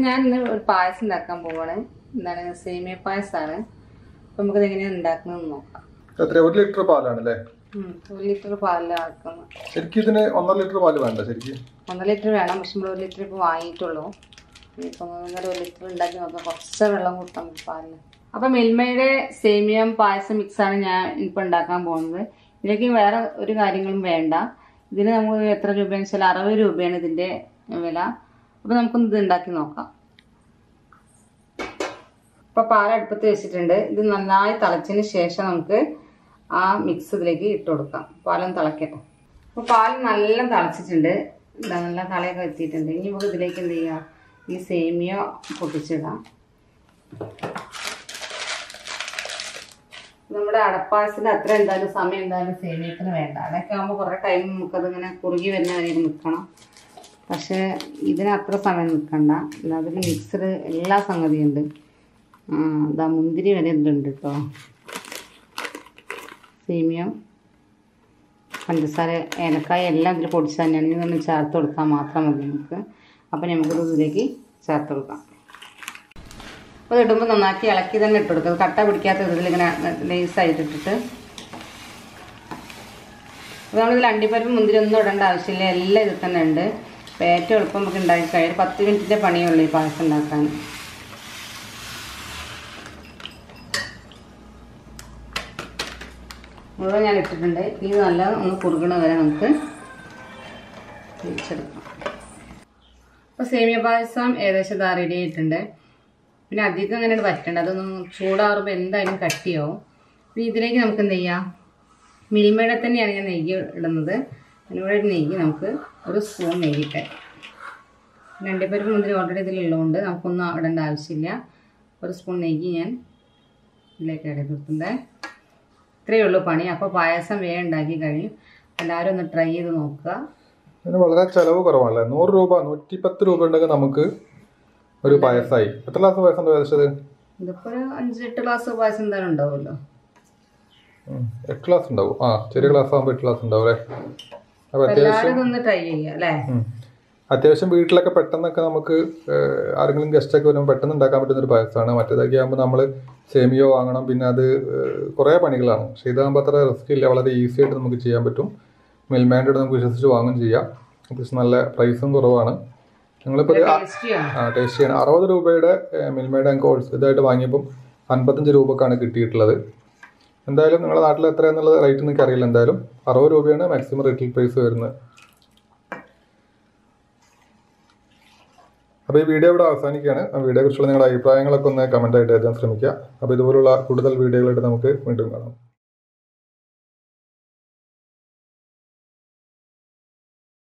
ഞാൻ ഇന്ന് ഒരു പായസം ഉണ്ടാക്കാൻ പോവാണ്. എന്താണ് സേമിയ പായസമാണ്. അപ്പോൾ നമുക്കത് എങ്ങനെയാണ് ഉണ്ടാക്കുന്നതെന്ന് നോക്കാം. എത്ര 1 ലിറ്റർ പാലാണല്ലേ? 1 ലിറ്റർ പാലിലാക്കുന്നത്. ശരിക്കും ഇതിന് 1.5 ലിറ്റർ പാല് വേണ്ട? ശരിക്കും 1.5 ലിറ്റർ വേണം. പക്ഷെ നമ്മൾ 1 ലിറ്റർ ഇപ്പോൾ വാങ്ങിയിട്ടുള്ളൂ. ഇനിയിപ്പോൾ 1 ലിറ്റർ ഉണ്ടാക്കി നോക്കാം. കുറച്ച് വെള്ളം കൂട്ടാം നമുക്ക് പാലിന്. അപ്പം മിൽമയുടെ സേമിയ പായസം മിക്സാണ് ഞാൻ ഇപ്പോൾ ഉണ്ടാക്കാൻ പോകുന്നത്. ഇതിലേക്ക് വേറെ ഒരു കാര്യങ്ങളും വേണ്ട. ഇതിന് നമുക്ക് എത്ര രൂപയെന്ന് വെച്ചാൽ 60 രൂപയാണ് ഇതിൻ്റെ വില. അപ്പോൾ നമുക്കൊന്ന് ഇത് ഉണ്ടാക്കി നോക്കാം. ഇപ്പോൾ പാൽ അടുപ്പത്ത് വെച്ചിട്ടുണ്ട്. ഇത് നന്നായി തിളച്ചതിന് ശേഷം നമുക്ക് ആ മിക്സ് ഇതിലേക്ക് ഇട്ട് കൊടുക്കാം. പാലൊന്ന് തിളക്കട്ടെ. അപ്പോൾ പാൽ നല്ല തിളച്ചിട്ടുണ്ട്. നല്ല കളയൊക്കെ എത്തിയിട്ടുണ്ട്. ഇനി നമുക്ക് ഇതിലേക്ക് എന്ത് ചെയ്യാം, ഈ സേമിയ പൊട്ടിച്ചിടാം. നമ്മുടെ അടപ്പായസത്തിന് അത്ര എന്തായാലും സമയം എന്തായാലും സേമിയത്തിന് വേണ്ട. അതൊക്കെ ആകുമ്പോൾ കുറേ ടൈം നമുക്കതിങ്ങനെ കുറുകി വരുന്ന വരെ നിൽക്കണം. പക്ഷേ ഇതിന് അത്ര സമയം നിൽക്കണ്ട. അതിൽ മിക്സർ എല്ലാ സംഗതിയുണ്ട്. ഇതാ മുന്തിരി വരെ ഇതുണ്ട് കേട്ടോ. സേമിയ, പഞ്ചസാര, ഏലക്കായ എല്ലാം ഇതിൽ പൊടിച്ച് തന്നെയാണ്. ഇതൊന്ന് ചേർത്ത് കൊടുക്കാൻ മാത്രം മതി നമുക്ക്. അപ്പം നമുക്കിത് ഇതിലേക്ക് ചേർത്ത് കൊടുക്കാം. അപ്പോൾ ഇത് ഇടുമ്പോൾ നന്നാക്കി ഇളക്കി തന്നെ ഇട്ട് കൊടുക്കുക. കട്ട പിടിക്കാത്ത ഇതിലിങ്ങനെ ലേസായിട്ട് ഇട്ടിട്ട്. അപ്പോൾ നമ്മളിതിൽ അണ്ടിപ്പരിപ്പ് മുന്തിരി ഒന്നും ഇടേണ്ട ആവശ്യമില്ല. എല്ലാം ഇതിൽ തന്നെ ഉണ്ട്. അപ്പോൾ ഏറ്റവും എളുപ്പം നമുക്ക് ഉണ്ടാക്കി കഴിയും. 10 മിനിറ്റിൻ്റെ പണിയുള്ളൂ ഈ പായസം ഉണ്ടാക്കാൻ. മുഴുവൻ ഞാൻ ഇട്ടിട്ടുണ്ട്. ഇത് നല്ല ഒന്ന് കുറുകണ വരെ നമുക്ക് തിരിച്ചെടുക്കാം. അപ്പോൾ സേമിയ പായസം ഏകദേശം ഇതാ റെഡി ആയിട്ടുണ്ട്. പിന്നെ അധികം അങ്ങനെ പറ്റണ്ട. അതൊന്നും ചൂടാറുമ്പോൾ എന്തായാലും കട്ടിയാവും. പിന്നെ ഇതിലേക്ക് നമുക്ക് എന്ത് ചെയ്യാം, മിൽമയുടെ തന്നെയാണ് ഞാൻ നെയ്യ് ഇടുന്നത്. അതിലൂടെ നെയ്യ് നമുക്ക് ഒരു സ്പൂൺ നെയ്യിട്ടെ. അണ്ടിപ്പരിപ്പ് മുന്തിരി ഓൾറെഡി ഇതിലുള്ളതുകൊണ്ട് നമുക്കൊന്നും ഇടേണ്ട ആവശ്യമില്ല. ഒരു സ്പൂൺ നെയ്യ് ഞാൻ ഇതിലേക്ക് ഇട കൊടുക്കുന്നത്. ഇത്രയേ ഉള്ളൂ പണി. അപ്പോൾ പായസം വേഗം ഉണ്ടാക്കി കഴിയും. എല്ലാവരും ഒന്ന് ട്രൈ ചെയ്ത് നോക്കുക. ഇതിന് വളരെ ചിലവ് കുറവാണല്ലേ? 100 രൂപ 110 രൂപ ഉണ്ടെങ്കിൽ നമുക്ക് ഒരു പായസമായി. എത്ര ഗ്ലാസ് പായസം ഏകദേശം? ഇതിപ്പോൾ 5-8 ഗ്ലാസ് പായസം എന്തായാലും ഉണ്ടാവുമല്ലോ. 8 ഗ്ലാസ് ഉണ്ടാവും. ചെറിയ ഗ്ലാസ് ആകുമ്പോൾ 8 ഗ്ലാസ് ഉണ്ടാവും അല്ലേ? അപ്പോൾ അത്യാവശ്യം വീട്ടിലൊക്കെ പെട്ടെന്നൊക്കെ നമുക്ക് ആരെങ്കിലും ഗസ്റ്റൊക്കെ വരുമ്പോൾ പെട്ടെന്ന് ഉണ്ടാക്കാൻ പറ്റുന്ന ഒരു പായസമാണ്. മറ്റേതൊക്കെ ആകുമ്പോൾ നമ്മൾ സേമിയ വാങ്ങണം, പിന്നെ അത് കുറേ പണികളാണ്. പക്ഷേ ഇതാകുമ്പോൾ അത്ര റിസ്ക് ഇല്ല. വളരെ ഈസി ആയിട്ട് നമുക്ക് ചെയ്യാൻ പറ്റും. മിൽമേൻ്റെ നമുക്ക് വിശ്വസിച്ച് വാങ്ങും ചെയ്യാം. അത്യാവശ്യം നല്ല പ്രൈസും കുറവാണ്. ഞങ്ങളിപ്പോൾ ടേസ്റ്റ് ചെയ്യണം. 60 രൂപയുടെ മിൽമയുടെ ഞങ്ങൾക്ക് ഇതായിട്ട് വാങ്ങിയപ്പം 55 രൂപക്കാണ് കിട്ടിയിട്ടുള്ളത്. എന്തായാലും നിങ്ങളുടെ നാട്ടിൽ എത്രയാണെന്നുള്ളത് റേറ്റ് നിങ്ങൾക്ക് അറിയില്ല. എന്തായാലും 60 രൂപയാണ് മാക്സിമം റീറ്റെയിൽ പ്രൈസ് വരുന്നത്. അപ്പോൾ ഈ വീഡിയോ ഇവിടെ അവസാനിക്കുകയാണ്. വീഡിയോയെക്കുറിച്ചുള്ള നിങ്ങളുടെ അഭിപ്രായങ്ങളൊക്കെ ഒന്ന് കമൻറ്റായിട്ട് എഴുതാൻ ശ്രമിക്കുക. അപ്പോൾ ഇതുപോലുള്ള കൂടുതൽ വീഡിയോകളായിട്ട് നമുക്ക് വീണ്ടും കാണാം.